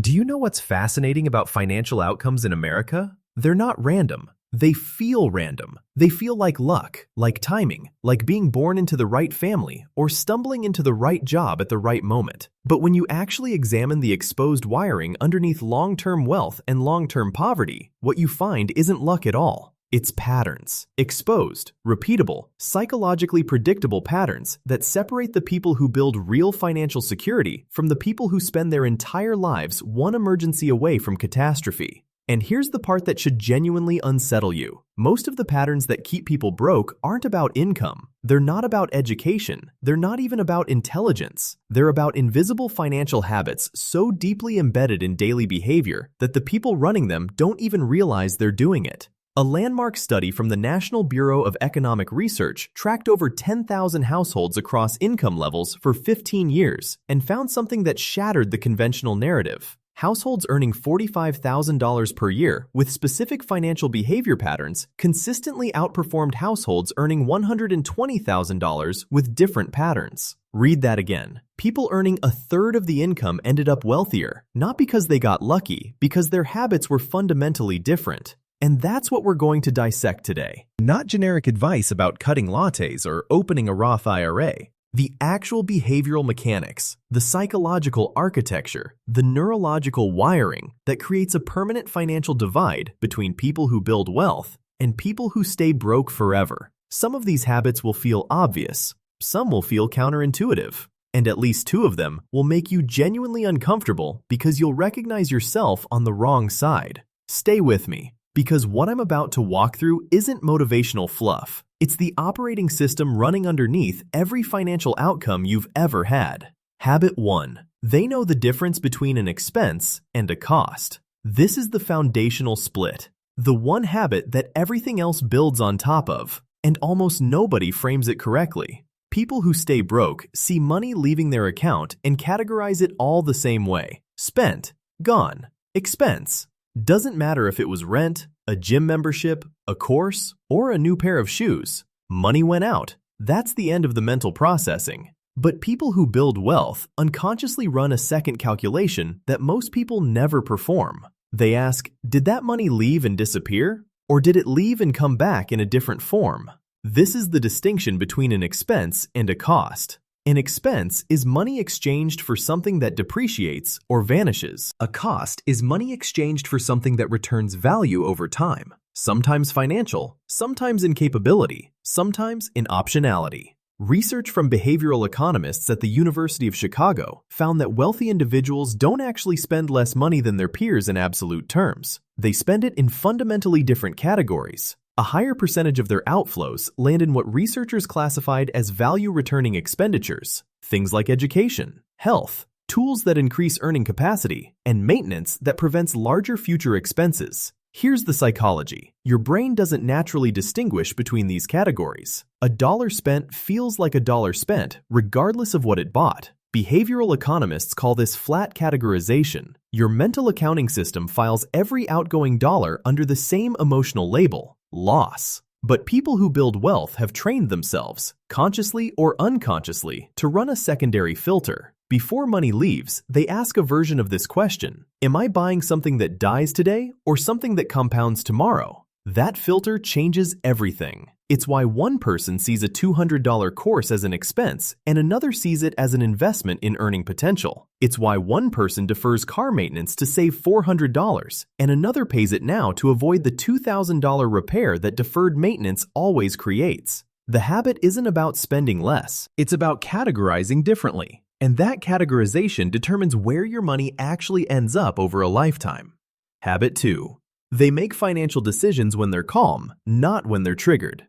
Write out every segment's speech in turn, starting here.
Do you know what's fascinating about financial outcomes in America? They're not random. They feel random. They feel like luck, like timing, like being born into the right family, or stumbling into the right job at the right moment. But when you actually examine the exposed wiring underneath long-term wealth and long-term poverty, what you find isn't luck at all. It's patterns. Exposed, repeatable, psychologically predictable patterns that separate the people who build real financial security from the people who spend their entire lives one emergency away from catastrophe. And here's the part that should genuinely unsettle you. Most of the patterns that keep people broke aren't about income. They're not about education. They're not even about intelligence. They're about invisible financial habits so deeply embedded in daily behavior that the people running them don't even realize they're doing it. A landmark study from the National Bureau of Economic Research tracked over 10,000 households across income levels for 15 years and found something that shattered the conventional narrative. Households earning $45,000 per year with specific financial behavior patterns consistently outperformed households earning $120,000 with different patterns. Read that again. People earning a third of the income ended up wealthier, not because they got lucky, because their habits were fundamentally different. And that's what we're going to dissect today. Not generic advice about cutting lattes or opening a Roth IRA. The actual behavioral mechanics, the psychological architecture, the neurological wiring that creates a permanent financial divide between people who build wealth and people who stay broke forever. Some of these habits will feel obvious, some will feel counterintuitive, and at least two of them will make you genuinely uncomfortable because you'll recognize yourself on the wrong side. Stay with me, because what I'm about to walk through isn't motivational fluff. It's the operating system running underneath every financial outcome you've ever had. Habit 1. They know the difference between an expense and a cost. This is the foundational split. The one habit that everything else builds on top of, and almost nobody frames it correctly. People who stay broke see money leaving their account and categorize it all the same way. Spent, gone, expense. Doesn't matter if it was rent, a gym membership, a course, or a new pair of shoes. Money went out. That's the end of the mental processing. But people who build wealth unconsciously run a second calculation that most people never perform. They ask, did that money leave and disappear? Or did it leave and come back in a different form? This is the distinction between an expense and a cost. An expense is money exchanged for something that depreciates or vanishes. A cost is money exchanged for something that returns value over time, sometimes financial, sometimes in capability, sometimes in optionality. Research from behavioral economists at the University of Chicago found that wealthy individuals don't actually spend less money than their peers in absolute terms. They spend it in fundamentally different categories. A higher percentage of their outflows land in what researchers classified as value-returning expenditures, things like education, health, tools that increase earning capacity, and maintenance that prevents larger future expenses. Here's the psychology. Your brain doesn't naturally distinguish between these categories. A dollar spent feels like a dollar spent, regardless of what it bought. Behavioral economists call this flat categorization. Your mental accounting system files every outgoing dollar under the same emotional label, loss. But people who build wealth have trained themselves, consciously or unconsciously, to run a secondary filter. Before money leaves, they ask a version of this question: am I buying something that dies today or something that compounds tomorrow? That filter changes everything. It's why one person sees a $200 course as an expense and another sees it as an investment in earning potential. It's why one person defers car maintenance to save $400 and another pays it now to avoid the $2,000 repair that deferred maintenance always creates. The habit isn't about spending less, it's about categorizing differently. And that categorization determines where your money actually ends up over a lifetime. Habit 2. They make financial decisions when they're calm, not when they're triggered.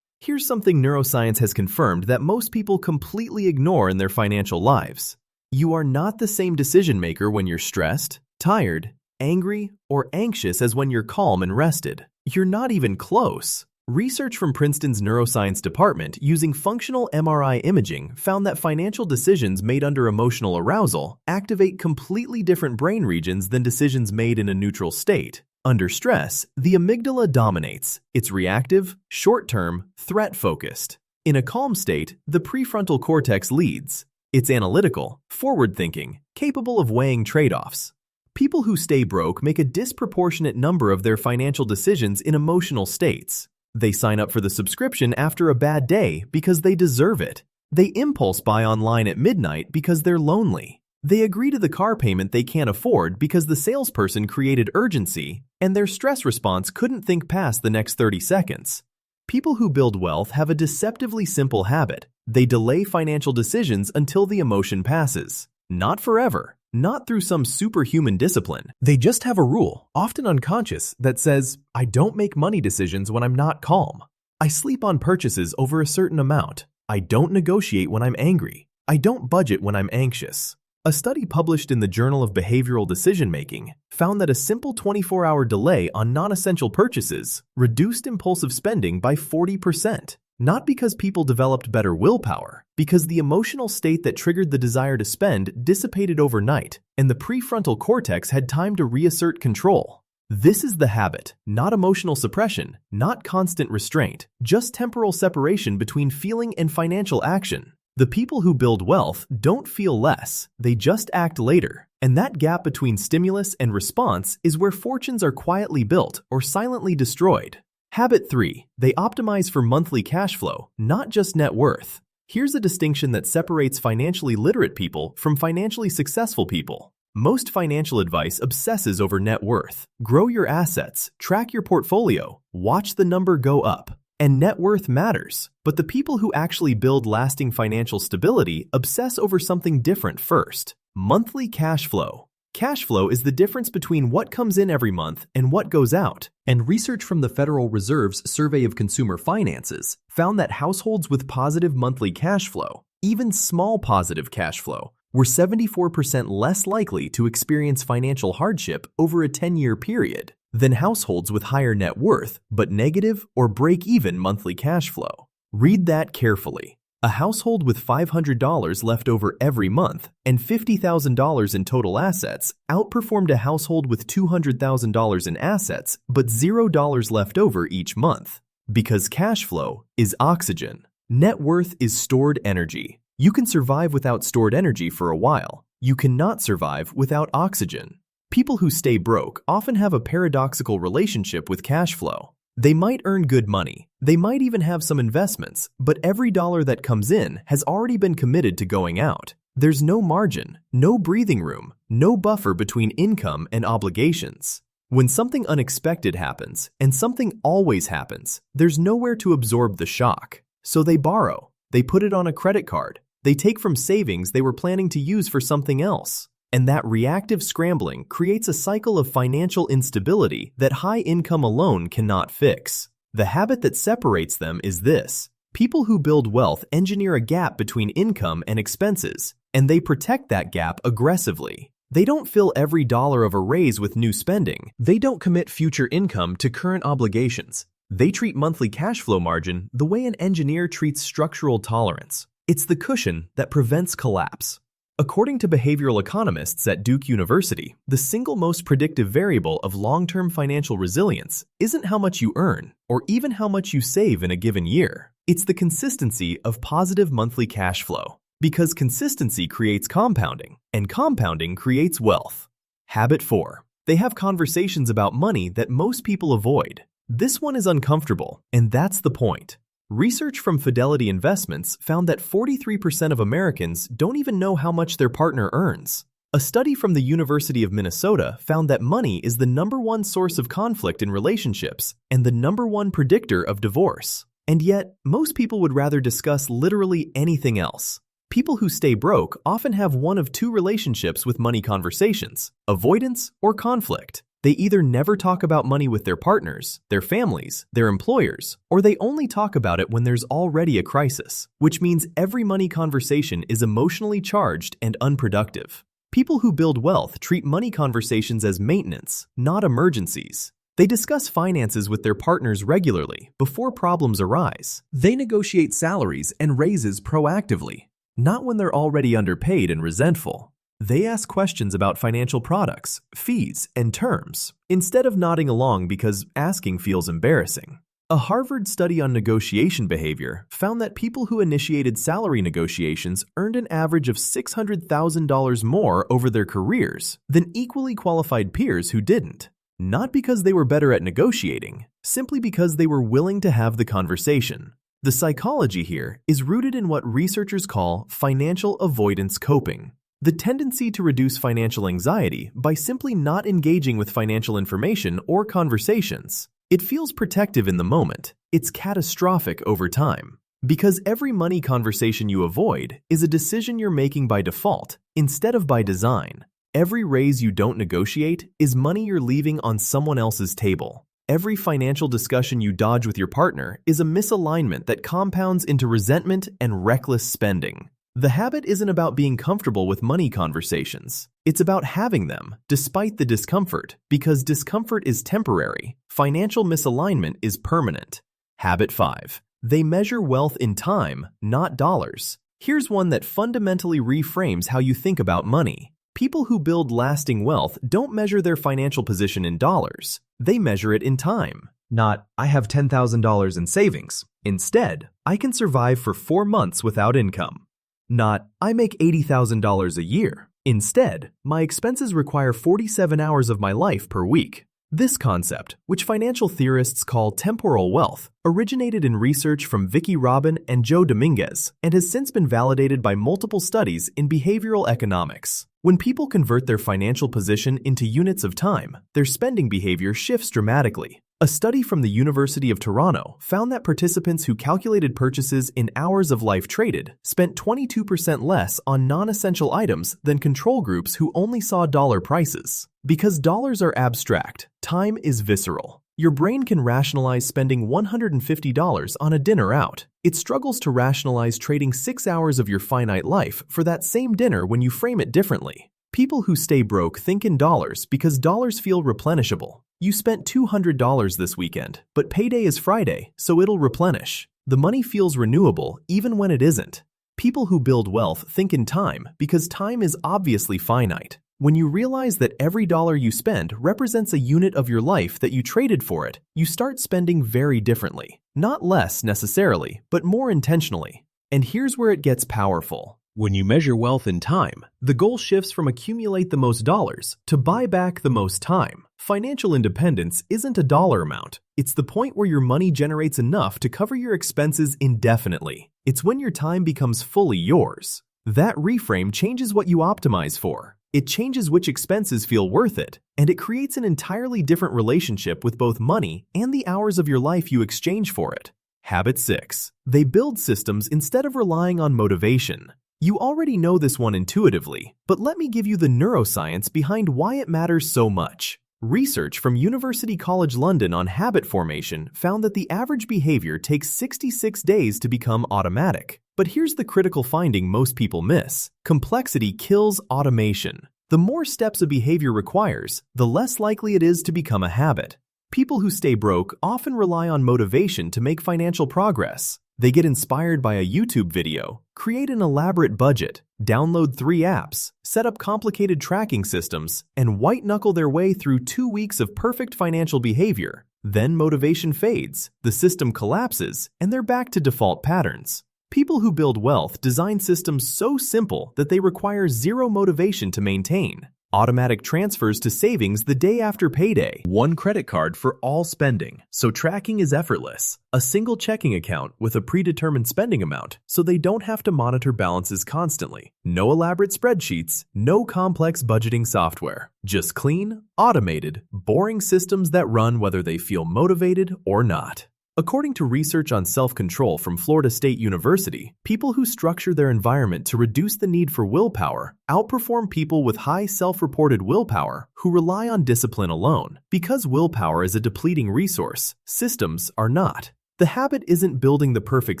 Here's something neuroscience has confirmed that most people completely ignore in their financial lives. You are not the same decision maker when you're stressed, tired, angry, or anxious as when you're calm and rested. You're not even close. Research from Princeton's neuroscience department using functional MRI imaging found that financial decisions made under emotional arousal activate completely different brain regions than decisions made in a neutral state. Under stress, the amygdala dominates. It's reactive, short-term, threat-focused. In a calm state, the prefrontal cortex leads. It's analytical, forward-thinking, capable of weighing trade-offs. People who stay broke make a disproportionate number of their financial decisions in emotional states. They sign up for the subscription after a bad day because they deserve it. They impulse buy online at midnight because they're lonely. They agree to the car payment they can't afford because the salesperson created urgency, and their stress response couldn't think past the next 30 seconds. People who build wealth have a deceptively simple habit. They delay financial decisions until the emotion passes. Not forever, not through some superhuman discipline. They just have a rule, often unconscious, that says, I don't make money decisions when I'm not calm. I sleep on purchases over a certain amount. I don't negotiate when I'm angry. I don't budget when I'm anxious. A study published in the Journal of Behavioral Decision-Making found that a simple 24-hour delay on non-essential purchases reduced impulsive spending by 40%. Not because people developed better willpower, because the emotional state that triggered the desire to spend dissipated overnight, and the prefrontal cortex had time to reassert control. This is the habit, not emotional suppression, not constant restraint, just temporal separation between feeling and financial action. The people who build wealth don't feel less, they just act later. And that gap between stimulus and response is where fortunes are quietly built or silently destroyed. Habit 3. They optimize for monthly cash flow, not just net worth. Here's a distinction that separates financially literate people from financially successful people. Most financial advice obsesses over net worth. Grow your assets, track your portfolio, watch the number go up. And net worth matters, but the people who actually build lasting financial stability obsess over something different first. Monthly cash flow. Cash flow is the difference between what comes in every month and what goes out. And research from the Federal Reserve's Survey of Consumer Finances found that households with positive monthly cash flow, even small positive cash flow, were 74% less likely to experience financial hardship over a 10-year period than households with higher net worth but negative or break-even monthly cash flow. Read that carefully. A household with $500 left over every month and $50,000 in total assets outperformed a household with $200,000 in assets but $0 left over each month. Because cash flow is oxygen. Net worth is stored energy. You can survive without stored energy for a while. You cannot survive without oxygen. People who stay broke often have a paradoxical relationship with cash flow. They might earn good money. They might even have some investments, but every dollar that comes in has already been committed to going out. There's no margin, no breathing room, no buffer between income and obligations. When something unexpected happens, and something always happens, there's nowhere to absorb the shock. So they borrow. They put it on a credit card. They take from savings they were planning to use for something else. And that reactive scrambling creates a cycle of financial instability that high income alone cannot fix. The habit that separates them is this. People who build wealth engineer a gap between income and expenses, and they protect that gap aggressively. They don't fill every dollar of a raise with new spending. They don't commit future income to current obligations. They treat monthly cash flow margin the way an engineer treats structural tolerance. It's the cushion that prevents collapse. According to behavioral economists at Duke University, the single most predictive variable of long-term financial resilience isn't how much you earn or even how much you save in a given year. It's the consistency of positive monthly cash flow. Because consistency creates compounding, and compounding creates wealth. Habit 4. They have conversations about money that most people avoid. This one is uncomfortable, and that's the point. Research from Fidelity Investments found that 43% of Americans don't even know how much their partner earns. A study from the University of Minnesota found that money is the #1 source of conflict in relationships and the #1 predictor of divorce. And yet, most people would rather discuss literally anything else. People who stay broke often have one of two relationships with money conversations: avoidance or conflict. They either never talk about money with their partners, their families, their employers, or they only talk about it when there's already a crisis, which means every money conversation is emotionally charged and unproductive. People who build wealth treat money conversations as maintenance, not emergencies. They discuss finances with their partners regularly before problems arise. They negotiate salaries and raises proactively, not when they're already underpaid and resentful. They ask questions about financial products, fees, and terms, instead of nodding along because asking feels embarrassing. A Harvard study on negotiation behavior found that people who initiated salary negotiations earned an average of $600,000 more over their careers than equally qualified peers who didn't. Not because they were better at negotiating, simply because they were willing to have the conversation. The psychology here is rooted in what researchers call financial avoidance coping, the tendency to reduce financial anxiety by simply not engaging with financial information or conversations. It feels protective in the moment. It's catastrophic over time. Because every money conversation you avoid is a decision you're making by default instead of by design. Every raise you don't negotiate is money you're leaving on someone else's table. Every financial discussion you dodge with your partner is a misalignment that compounds into resentment and reckless spending. The habit isn't about being comfortable with money conversations. It's about having them, despite the discomfort, because discomfort is temporary. Financial misalignment is permanent. Habit 5. They measure wealth in time, not dollars. Here's one that fundamentally reframes how you think about money. People who build lasting wealth don't measure their financial position in dollars. They measure it in time. Not, I have $10,000 in savings. Instead, I can survive for 4 months without income. Not, I make $80,000 a year. Instead, my expenses require 47 hours of my life per week. This concept, which financial theorists call temporal wealth, originated in research from Vicky Robin and Joe Dominguez and has since been validated by multiple studies in behavioral economics. When people convert their financial position into units of time, their spending behavior shifts dramatically. A study from the University of Toronto found that participants who calculated purchases in hours of life traded spent 22% less on non-essential items than control groups who only saw dollar prices. Because dollars are abstract, time is visceral. Your brain can rationalize spending $150 on a dinner out. It struggles to rationalize trading 6 hours of your finite life for that same dinner when you frame it differently. People who stay broke think in dollars because dollars feel replenishable. You spent $200 this weekend, but payday is Friday, so it'll replenish. The money feels renewable even when it isn't. People who build wealth think in time because time is obviously finite. When you realize that every dollar you spend represents a unit of your life that you traded for it, you start spending very differently. Not less necessarily, but more intentionally. And here's where it gets powerful. When you measure wealth in time, the goal shifts from accumulate the most dollars to buy back the most time. Financial independence isn't a dollar amount. It's the point where your money generates enough to cover your expenses indefinitely. It's when your time becomes fully yours. That reframe changes what you optimize for. It changes which expenses feel worth it, and it creates an entirely different relationship with both money and the hours of your life you exchange for it. Habit 6. They build systems instead of relying on motivation. You already know this one intuitively, but let me give you the neuroscience behind why it matters so much. Research from University College London on habit formation found that the average behavior takes 66 days to become automatic. But here's the critical finding most people miss. Complexity kills automation. The more steps a behavior requires, the less likely it is to become a habit. People who stay broke often rely on motivation to make financial progress. They get inspired by a YouTube video, create an elaborate budget, download 3 apps, set up complicated tracking systems, and white-knuckle their way through 2 weeks of perfect financial behavior. Then motivation fades, the system collapses, and they're back to default patterns. People who build wealth design systems so simple that they require zero motivation to maintain. Automatic transfers to savings the day after payday. One credit card for all spending, so tracking is effortless. A single checking account with a predetermined spending amount, so they don't have to monitor balances constantly. No elaborate spreadsheets, no complex budgeting software. Just clean, automated, boring systems that run whether they feel motivated or not. According to research on self-control from Florida State University, people who structure their environment to reduce the need for willpower outperform people with high self-reported willpower who rely on discipline alone. Because willpower is a depleting resource, systems are not. The habit isn't building the perfect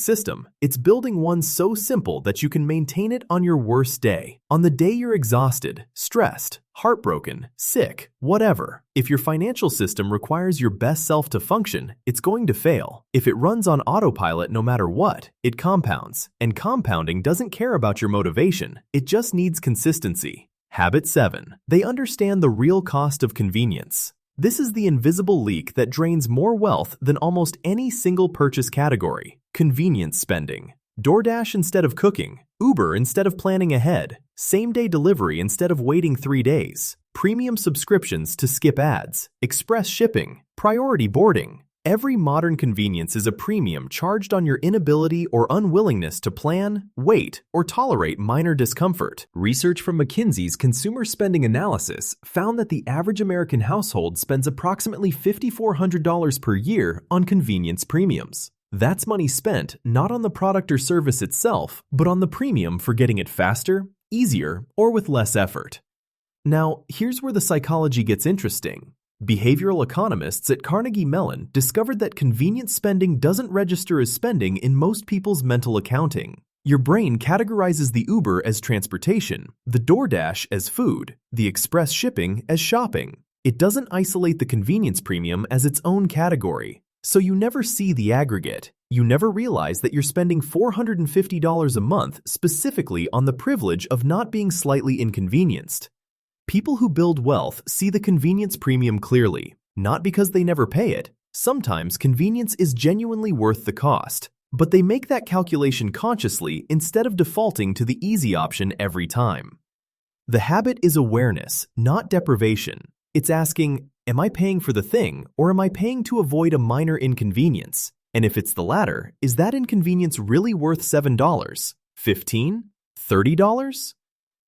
system, it's building one so simple that you can maintain it on your worst day. On the day you're exhausted, stressed, heartbroken, sick, whatever. If your financial system requires your best self to function, it's going to fail. If it runs on autopilot no matter what, it compounds. And compounding doesn't care about your motivation, it just needs consistency. Habit 7. They understand the real cost of convenience. This is the invisible leak that drains more wealth than almost any single purchase category. Convenience spending. DoorDash instead of cooking, Uber instead of planning ahead, same-day delivery instead of waiting 3 days, premium subscriptions to skip ads, express shipping, priority boarding. Every modern convenience is a premium charged on your inability or unwillingness to plan, wait, or tolerate minor discomfort. Research from McKinsey's Consumer Spending Analysis found that the average American household spends approximately $5,400 per year on convenience premiums. That's money spent not on the product or service itself, but on the premium for getting it faster, easier, or with less effort. Now, here's where the psychology gets interesting. Behavioral economists at Carnegie Mellon discovered that convenience spending doesn't register as spending in most people's mental accounting. Your brain categorizes the Uber as transportation, the DoorDash as food, the express shipping as shopping. It doesn't isolate the convenience premium as its own category. So you never see the aggregate. You never realize that you're spending $450 a month specifically on the privilege of not being slightly inconvenienced. People who build wealth see the convenience premium clearly, not because they never pay it. Sometimes convenience is genuinely worth the cost, but they make that calculation consciously instead of defaulting to the easy option every time. The habit is awareness, not deprivation. It's asking, am I paying for the thing, or am I paying to avoid a minor inconvenience? And if it's the latter, is that inconvenience really worth $7, $15, $30?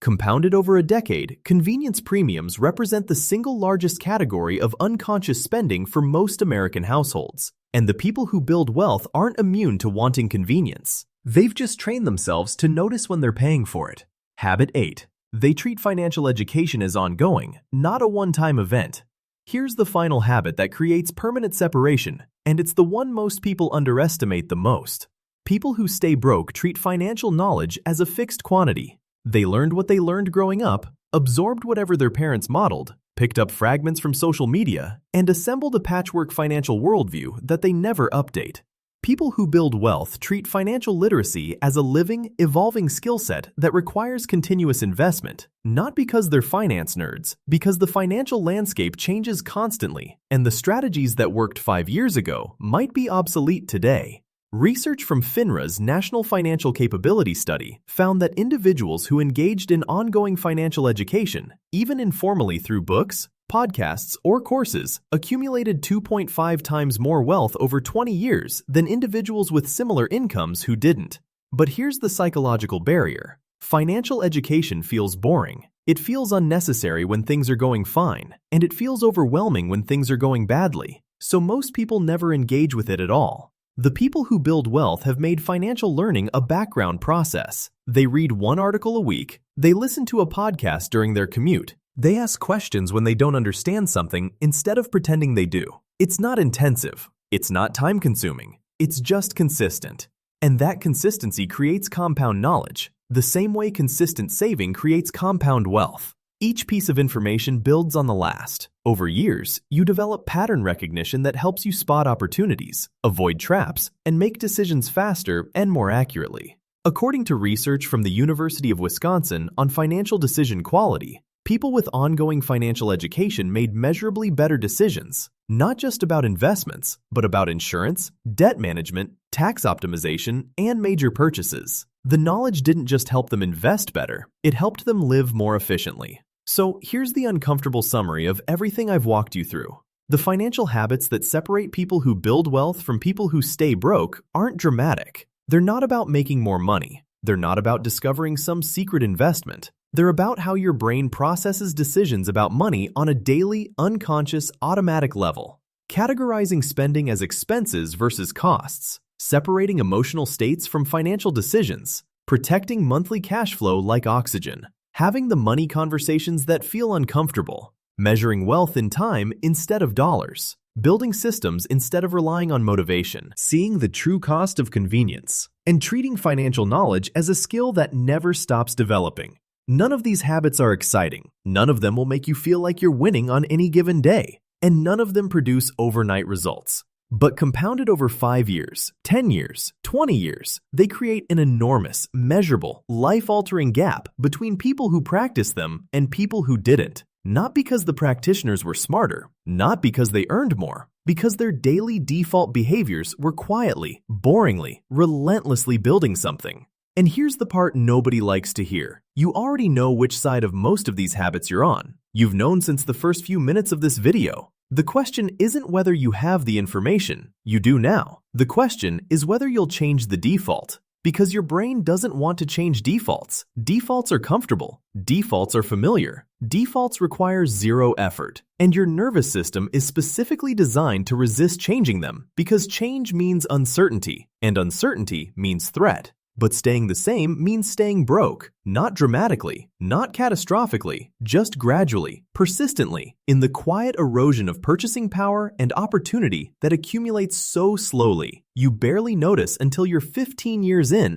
Compounded over a decade, convenience premiums represent the single largest category of unconscious spending for most American households. And the people who build wealth aren't immune to wanting convenience. They've just trained themselves to notice when they're paying for it. Habit 8. They treat financial education as ongoing, not a one-time event. Here's the final habit that creates permanent separation, and it's the one most people underestimate the most. People who stay broke treat financial knowledge as a fixed quantity. They learned what they learned growing up, absorbed whatever their parents modeled, picked up fragments from social media, and assembled a patchwork financial worldview that they never update. People who build wealth treat financial literacy as a living, evolving skill set that requires continuous investment, not because they're finance nerds, because the financial landscape changes constantly, and the strategies that worked 5 years ago might be obsolete today. Research from FINRA's National Financial Capability Study found that individuals who engaged in ongoing financial education, even informally through books, podcasts, or courses, accumulated 2.5 times more wealth over 20 years than individuals with similar incomes who didn't. But here's the psychological barrier. Financial education feels boring. It feels unnecessary when things are going fine, and it feels overwhelming when things are going badly. So most people never engage with it at all. The people who build wealth have made financial learning a background process. They read one article a week, they listen to a podcast during their commute, they ask questions when they don't understand something instead of pretending they do. It's not intensive, it's not time-consuming, it's just consistent. And that consistency creates compound knowledge, the same way consistent saving creates compound wealth. Each piece of information builds on the last. Over years, you develop pattern recognition that helps you spot opportunities, avoid traps, and make decisions faster and more accurately. According to research from the University of Wisconsin on financial decision quality, people with ongoing financial education made measurably better decisions, not just about investments, but about insurance, debt management, tax optimization, and major purchases. The knowledge didn't just help them invest better, it helped them live more efficiently. So here's the uncomfortable summary of everything I've walked you through. The financial habits that separate people who build wealth from people who stay broke aren't dramatic. They're not about making more money. They're not about discovering some secret investment. They're about how your brain processes decisions about money on a daily, unconscious, automatic level. Categorizing spending as expenses versus costs, separating emotional states from financial decisions, protecting monthly cash flow like oxygen, having the money conversations that feel uncomfortable, measuring wealth in time instead of dollars, building systems instead of relying on motivation, seeing the true cost of convenience, and treating financial knowledge as a skill that never stops developing. None of these habits are exciting. None of them will make you feel like you're winning on any given day. And none of them produce overnight results. But compounded over 5 years, 10 years, 20 years, they create an enormous, measurable, life-altering gap between people who practice them and people who didn't. Not because the practitioners were smarter, not because they earned more, because their daily default behaviors were quietly, boringly, relentlessly building something. And here's the part nobody likes to hear. You already know which side of most of these habits you're on. You've known since the first few minutes of this video. The question isn't whether you have the information. You do now. The question is whether you'll change the default. Because your brain doesn't want to change defaults. Defaults are comfortable. Defaults are familiar. Defaults require zero effort. And your nervous system is specifically designed to resist changing them because change means uncertainty, and uncertainty means threat. But staying the same means staying broke, not dramatically, not catastrophically, just gradually, persistently, in the quiet erosion of purchasing power and opportunity that accumulates so slowly. You barely notice until you're 15 years in